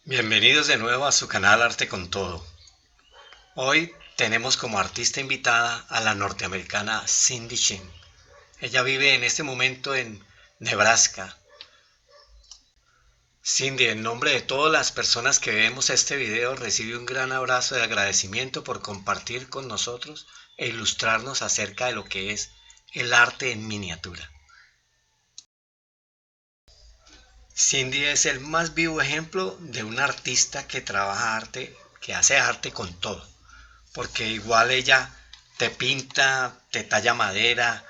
Bienvenidos de nuevo a su canal Arte con Todo. Hoy tenemos como artista invitada a la norteamericana Cindy Shin. Ella vive en este momento en Nebraska. Cindy, en nombre de todas las personas que vemos este video, recibe un gran abrazo de agradecimiento por compartir con nosotros e ilustrarnos acerca de lo que es el arte en miniatura. Cindy es el más vivo ejemplo de un artista que trabaja arte, que hace arte con todo, porque igual ella te pinta, te talla madera,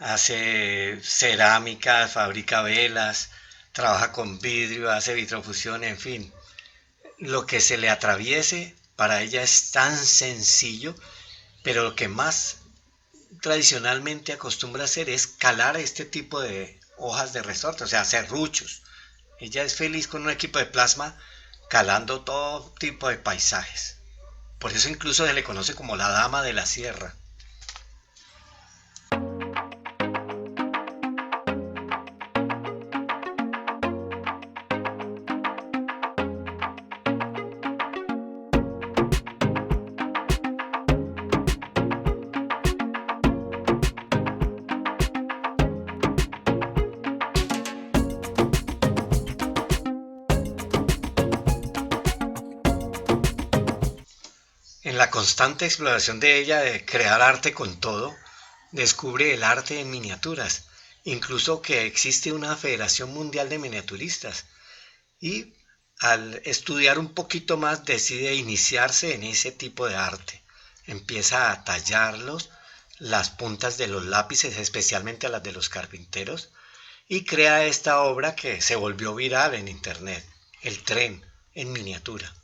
hace cerámica, fabrica velas, trabaja con vidrio, hace vitrofusión, en fin, lo que se le atraviese para ella es tan sencillo, pero lo que más tradicionalmente acostumbra hacer es calar este tipo de hojas de resorte, o sea, serruchos. Ella es feliz con un equipo de plasma calando todo tipo de paisajes. Por eso incluso se le conoce como la dama de la sierra. En la constante exploración de ella de crear arte con todo, descubre el arte en miniaturas, incluso que existe una Federación Mundial de Miniaturistas, y al estudiar un poquito más decide iniciarse en ese tipo de arte. Empieza a tallarlos, las puntas de los lápices, especialmente las de los carpinteros, y crea esta obra que se volvió viral en internet, el tren en miniatura.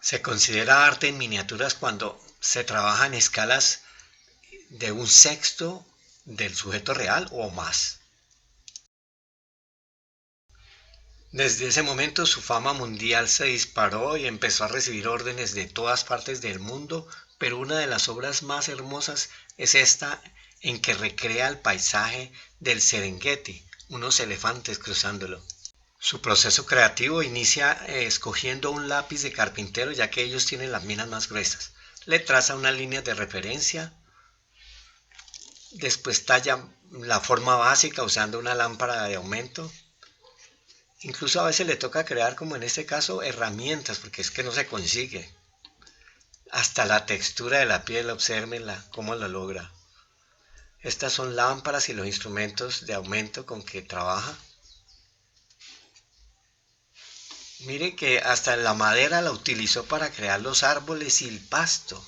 Se considera arte en miniaturas cuando se trabaja en escalas de un sexto del sujeto real o más. Desde ese momento su fama mundial se disparó y empezó a recibir órdenes de todas partes del mundo, pero una de las obras más hermosas es esta en que recrea el paisaje del Serengeti, unos elefantes cruzándolo. Su proceso creativo inicia escogiendo un lápiz de carpintero, ya que ellos tienen las minas más gruesas. Le traza unas líneas de referencia, después talla la forma básica usando una lámpara de aumento. Incluso a veces le toca crear, como en este caso, herramientas, porque es que no se consigue. Hasta la textura de la piel, obsérvenla, cómo lo logra. Estas son lámparas y los instrumentos de aumento con que trabaja. Mire que hasta la madera la utilizó para crear los árboles y el pasto.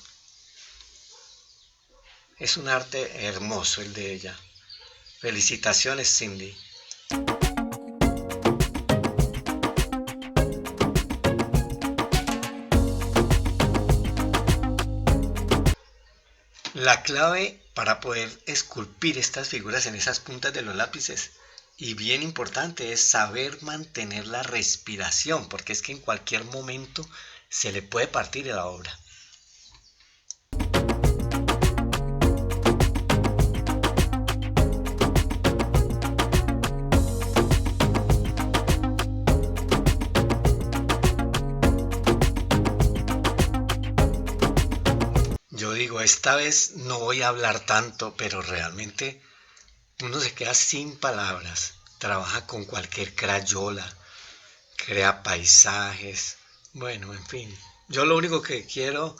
Es un arte hermoso el de ella. Felicitaciones, Cindy. La clave para poder esculpir estas figuras en esas puntas de los lápices, y bien importante, es saber mantener la respiración, porque es que en cualquier momento se le puede partir la obra. Yo digo, esta vez no voy a hablar tanto, pero realmente uno se queda sin palabras. Trabaja con cualquier crayola, crea paisajes, bueno, en fin. Yo lo único que quiero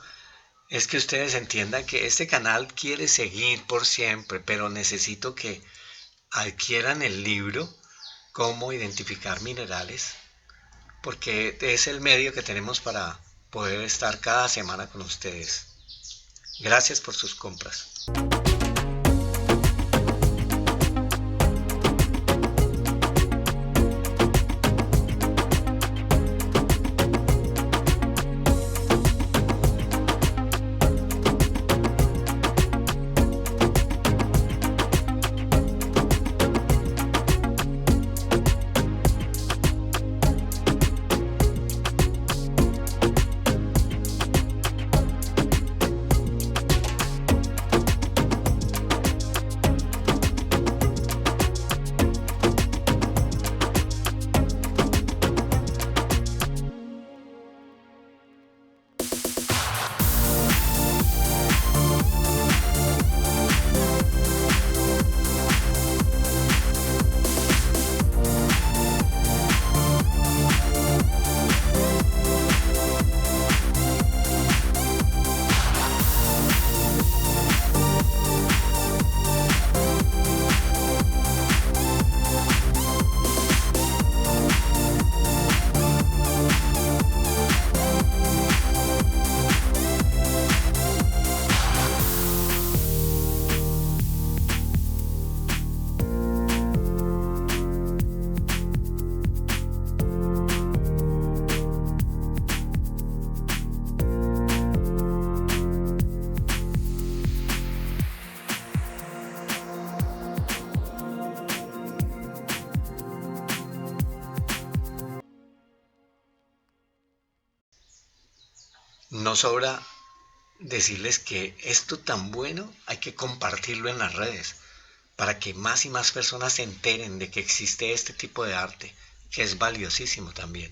es que ustedes entiendan que este canal quiere seguir por siempre, pero necesito que adquieran el libro Cómo identificar minerales, porque es el medio que tenemos para poder estar cada semana con ustedes. Gracias por sus compras. No sobra decirles que esto tan bueno hay que compartirlo en las redes para que más y más personas se enteren de que existe este tipo de arte, que es valiosísimo también.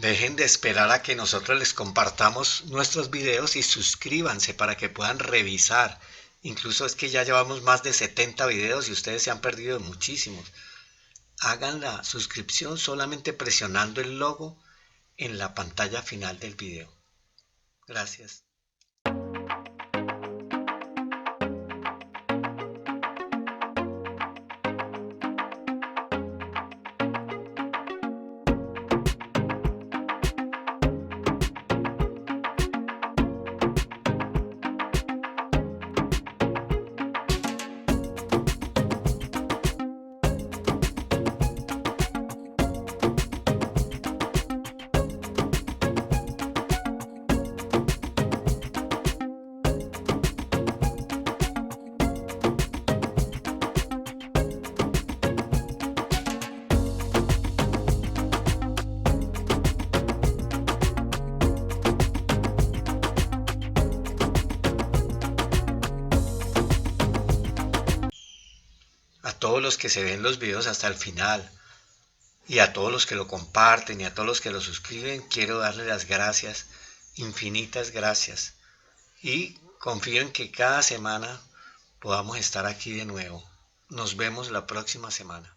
Dejen de esperar a que nosotros les compartamos nuestros videos y suscríbanse para que puedan revisar. Incluso es que ya llevamos más de 70 videos y ustedes se han perdido muchísimos. Hagan la suscripción solamente presionando el logo en la pantalla final del video. Gracias. A todos los que se ven los videos hasta el final y a todos los que lo comparten y a todos los que lo suscriben, quiero darles las gracias, infinitas gracias. Y confío en que cada semana podamos estar aquí de nuevo. Nos vemos la próxima semana.